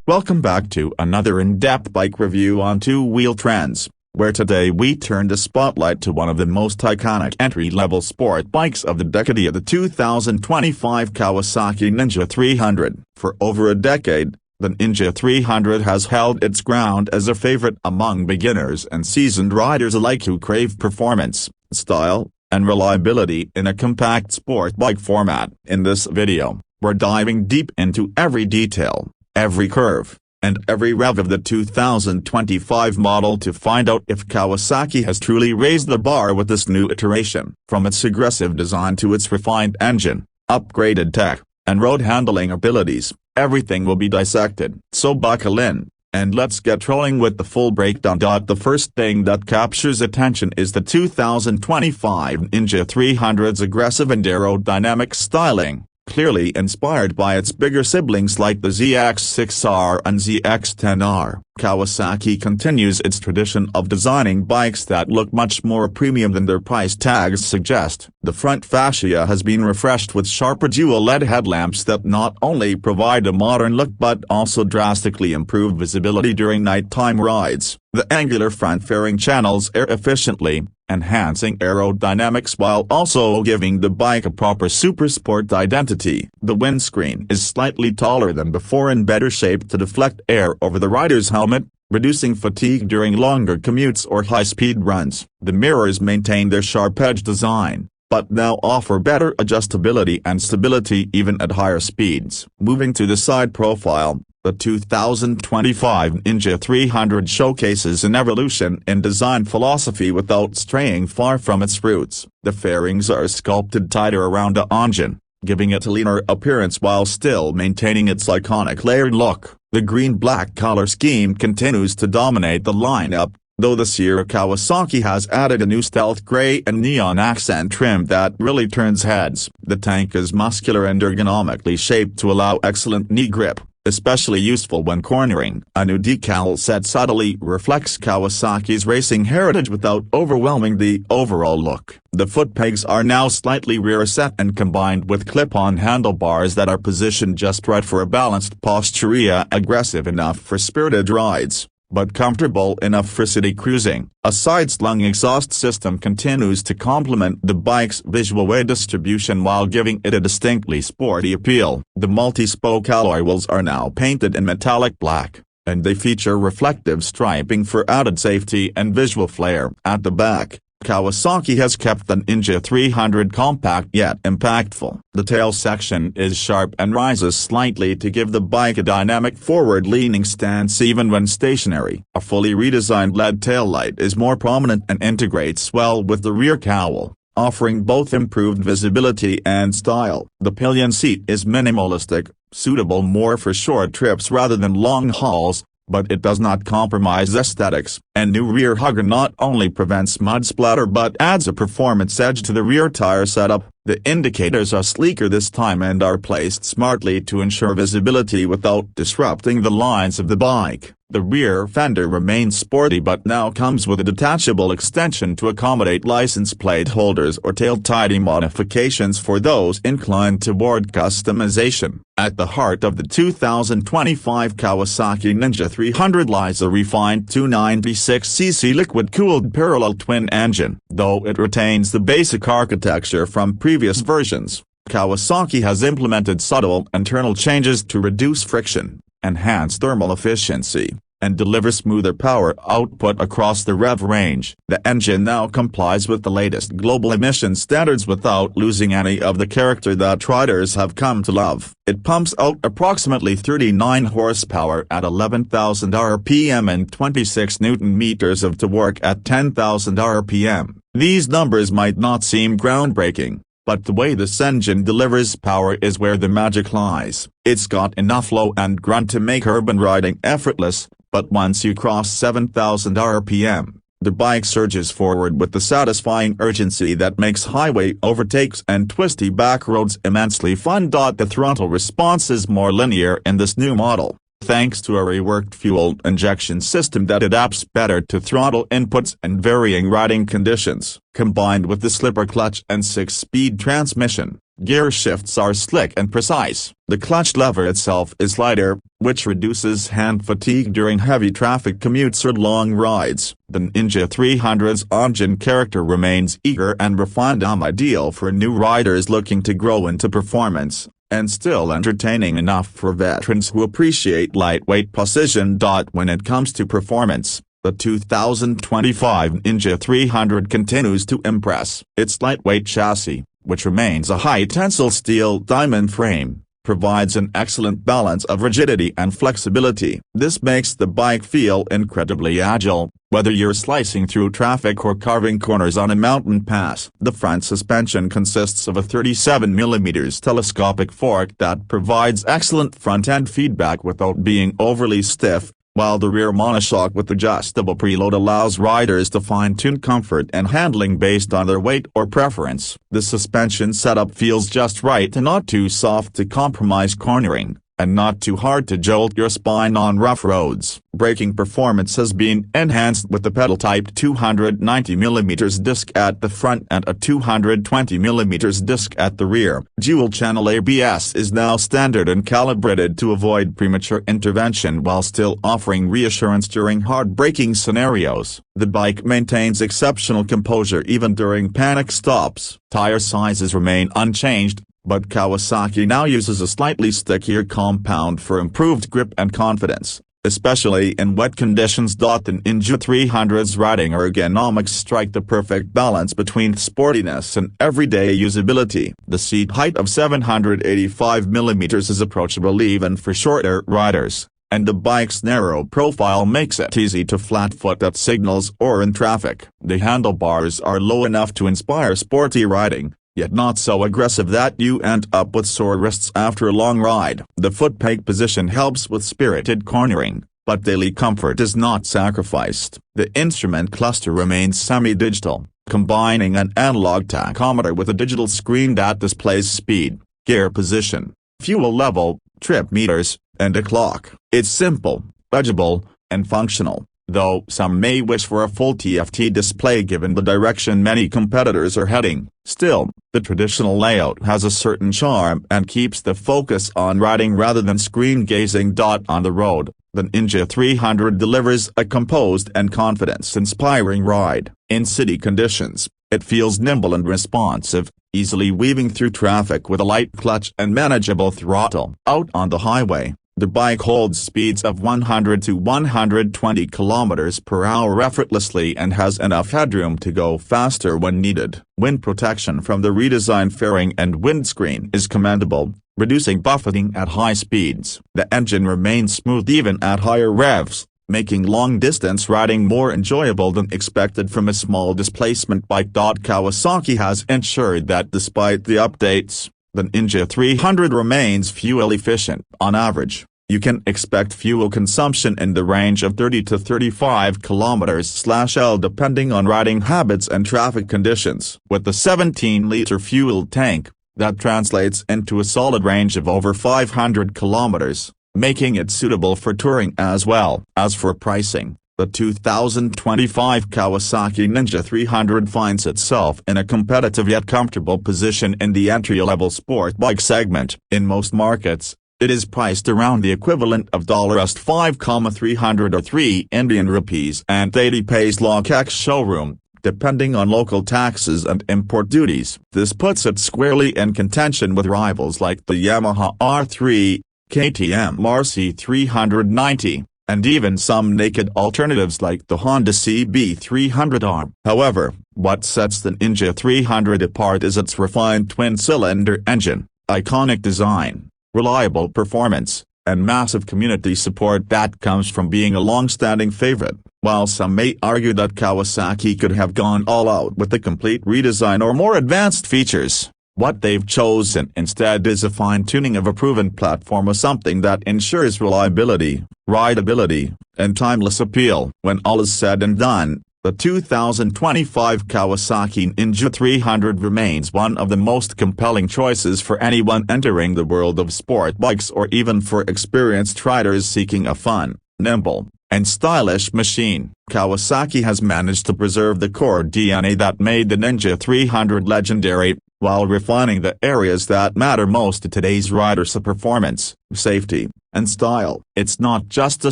Welcome back to another in-depth bike review on two-wheel trends, where today we turn the spotlight to one of the most iconic entry-level sport bikes of the decade, the 2025 Kawasaki Ninja 300. For over a decade, the Ninja 300 has held its ground as a favorite among beginners and seasoned riders alike who crave performance, style, and reliability in a compact sport bike format. In this video, we're diving deep into every detail, every curve, and every rev of the 2025 model to find out if Kawasaki has truly raised the bar with this new iteration. From its aggressive design to its refined engine, upgraded tech, and road handling abilities, everything will be dissected. So buckle in, and let's get rolling with the full breakdown. The first thing that captures attention is the 2025 Ninja 300's aggressive and aerodynamic styling. Clearly inspired by its bigger siblings like the ZX6R and ZX10R, Kawasaki continues its tradition of designing bikes that look much more premium than their price tags suggest. The front fascia has been refreshed with sharper dual LED headlamps that not only provide a modern look but also drastically improve visibility during nighttime rides. The angular front fairing channels air efficiently, enhancing aerodynamics while also giving the bike a proper supersport identity. The windscreen is slightly taller than before and better shaped to deflect air over the rider's helmet, reducing fatigue during longer commutes or high-speed runs. The mirrors maintain their sharp-edge design, but now offer better adjustability and stability even at higher speeds. Moving to the side profile, the 2025 Ninja 300 showcases an evolution in design philosophy without straying far from its roots. The fairings are sculpted tighter around the engine, giving it a leaner appearance while still maintaining its iconic layered look. The green-black color scheme continues to dominate the lineup, though this year Kawasaki has added a new stealth gray and neon accent trim that really turns heads. The tank is muscular and ergonomically shaped to allow excellent knee grip, especially useful when cornering. A new decal set subtly reflects Kawasaki's racing heritage without overwhelming the overall look. The foot pegs are now slightly rear set and combined with clip-on handlebars that are positioned just right for a balanced posture, aggressive enough for spirited rides, but comfortable enough for city cruising. A side-slung exhaust system continues to complement the bike's visual weight distribution while giving it a distinctly sporty appeal. The multi-spoke alloy wheels are now painted in metallic black, and they feature reflective striping for added safety and visual flair. At the back, Kawasaki has kept the Ninja 300 compact yet impactful. The tail section is sharp and rises slightly to give the bike a dynamic forward-leaning stance even when stationary. A fully redesigned LED taillight is more prominent and integrates well with the rear cowl, offering both improved visibility and style. The pillion seat is minimalistic, suitable more for short trips rather than long hauls, but it does not compromise aesthetics. A new rear hugger not only prevents mud splatter but adds a performance edge to the rear tire setup. The indicators are sleeker this time and are placed smartly to ensure visibility without disrupting the lines of the bike. The rear fender remains sporty but now comes with a detachable extension to accommodate license plate holders or tail-tidy modifications for those inclined toward customization. At the heart of the 2025 Kawasaki Ninja 300 lies a refined 296cc liquid-cooled parallel twin engine. Though it retains the basic architecture from previous versions, Kawasaki has implemented subtle internal changes to reduce friction, enhance thermal efficiency, and deliver smoother power output across the rev range. The engine now complies with the latest global emission standards without losing any of the character that riders have come to love. It pumps out approximately 39 horsepower at 11,000 rpm and 26 Nm of torque at 10,000 rpm. These numbers might not seem groundbreaking, but the way this engine delivers power is where the magic lies. It's got enough low and grunt to make urban riding effortless, but once you cross 7,000 rpm, the bike surges forward with the satisfying urgency that makes highway overtakes and twisty back roads immensely fun. The throttle response is more linear in this new model, thanks to a reworked fuel injection system that adapts better to throttle inputs and varying riding conditions. Combined with the slipper clutch and 6-speed transmission, Gear shifts are slick and precise. The clutch lever itself is lighter, which reduces hand fatigue during heavy traffic commutes or long rides. The Ninja 300's engine character remains eager and refined, ideal for new riders looking to grow into performance, and still entertaining enough for veterans who appreciate lightweight precision. When it comes to performance, the 2025 Ninja 300 continues to impress. Its lightweight chassis, which remains a high-tensile steel diamond frame, provides an excellent balance of rigidity and flexibility. This makes the bike feel incredibly agile, whether you're slicing through traffic or carving corners on a mountain pass. The front suspension consists of a 37mm telescopic fork that provides excellent front-end feedback without being overly stiff, while the rear monoshock with adjustable preload allows riders to fine-tune comfort and handling based on their weight or preference. The suspension setup feels just right and not too soft to compromise cornering, and not too hard to jolt your spine on rough roads. Braking performance has been enhanced with the pedal-type 290mm disc at the front and a 220mm disc at the rear. Dual-channel ABS is now standard and calibrated to avoid premature intervention while still offering reassurance during hard braking scenarios. The bike maintains exceptional composure even during panic stops. Tire sizes remain unchanged, but Kawasaki now uses a slightly stickier compound for improved grip and confidence, especially in wet conditions. The Ninja 300's riding ergonomics strike the perfect balance between sportiness and everyday usability. The seat height of 785mm is approachable even for shorter riders, and the bike's narrow profile makes it easy to flat-foot at signals or in traffic. The handlebars are low enough to inspire sporty riding, yet not so aggressive that you end up with sore wrists after a long ride. The foot peg position helps with spirited cornering, but daily comfort is not sacrificed. The instrument cluster remains semi-digital, combining an analog tachometer with a digital screen that displays speed, gear position, fuel level, trip meters, and a clock. It's simple, legible, and functional, though some may wish for a full TFT display given the direction many competitors are heading. Still, the traditional layout has a certain charm and keeps the focus on riding rather than screen gazing. On the road, the Ninja 300 delivers a composed and confidence-inspiring ride. In city conditions, it feels nimble and responsive, easily weaving through traffic with a light clutch and manageable throttle. Out on the highway, the bike holds speeds of 100 to 120 km per hour effortlessly and has enough headroom to go faster when needed. Wind protection from the redesigned fairing and windscreen is commendable, reducing buffeting at high speeds. The engine remains smooth even at higher revs, making long-distance riding more enjoyable than expected from a small displacement bike. Kawasaki has ensured that despite the updates, the Ninja 300 remains fuel efficient. On average, you can expect fuel consumption in the range of 30 to 35 km/L depending on riding habits and traffic conditions. With the 17-liter fuel tank, that translates into a solid range of over 500 km, making it suitable for touring as well. As for pricing, the 2025 Kawasaki Ninja 300 finds itself in a competitive yet comfortable position in the entry-level sport bike segment. In most markets, it is priced around the equivalent of $5,303 Indian rupees and 80 Paise Lakh ex-showroom, depending on local taxes and import duties. This puts it squarely in contention with rivals like the Yamaha R3, KTM RC390, and even some naked alternatives like the Honda CB300R. However, what sets the Ninja 300 apart is its refined twin-cylinder engine, iconic design, reliable performance, and massive community support that comes from being a long-standing favorite. While some may argue that Kawasaki could have gone all out with a complete redesign or more advanced features, what they've chosen instead is a fine-tuning of a proven platform, or something that ensures reliability, rideability, and timeless appeal. When all is said and done, the 2025 Kawasaki Ninja 300 remains one of the most compelling choices for anyone entering the world of sport bikes, or even for experienced riders seeking a fun, nimble, and stylish machine. Kawasaki has managed to preserve the core DNA that made the Ninja 300 legendary, while refining the areas that matter most to today's riders: performance, safety, and style. It's not just a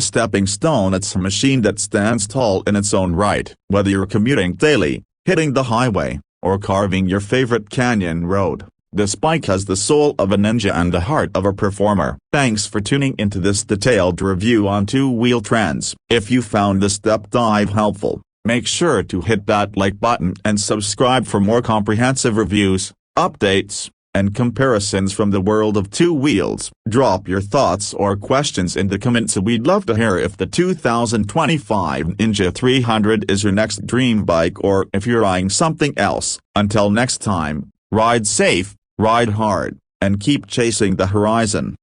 stepping stone, it's a machine that stands tall in its own right. Whether you're commuting daily, hitting the highway, or carving your favorite canyon road, this bike has the soul of a ninja and the heart of a performer. Thanks for tuning into this detailed review on two-wheel trends. If you found this deep dive helpful, make sure to hit that like button and subscribe for more comprehensive reviews, updates, and comparisons from the world of two wheels. Drop your thoughts or questions in the comments. We'd love to hear if the 2025 Ninja 300 is your next dream bike, or if you're eyeing something else. Until next time, ride safe, ride hard, and keep chasing the horizon.